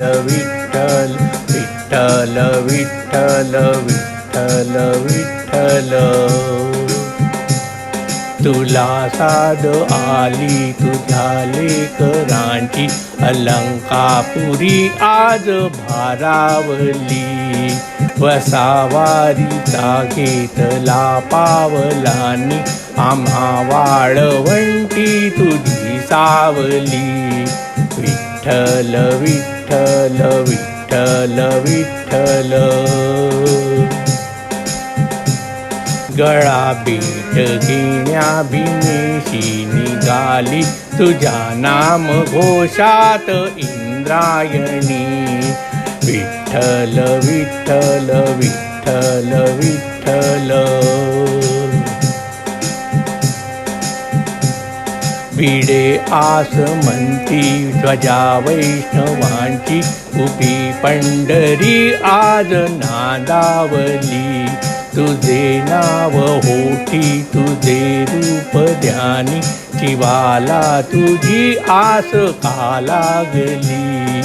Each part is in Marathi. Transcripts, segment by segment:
विठ्ठल विठ्ठल विठ्ठल विठ्ठल विठ्ठल तुला साध आली तुझ्या लेकरांची अलंकापुरी आज भारावली वसावारीचा घेतला पावलांनी आम्हा वाळवंटी तुझी सावली विठ्ठल विठ्ठल विठ्ठल विठ्ठल गळा भेट घेण्या भीमेशी निघाली तुझ्या नाम घोषात इंद्रायणी विठ्ठल विठ्ठल विठ्ठल विठ्ठल भिडे आसमंती ध्वजा वैष्णवांची उभी पंढरी आज नादावली तुझे नाव होठी तुझे रूप ध्यानी जीवाला तुझी आस का लागली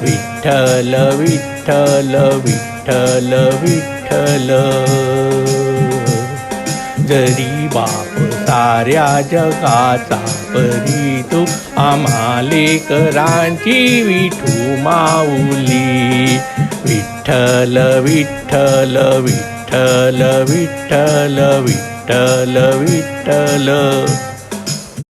विठ्ठल विठ्ठल विठ्ठल विठ्ठल जरी बाप साऱ्या जगाचा परी तू आम्हा लेकरांची विठू माऊली विठ्ठल विठ्ठल विठ्ठल विठ्ठल विठ्ठल विठ्ठल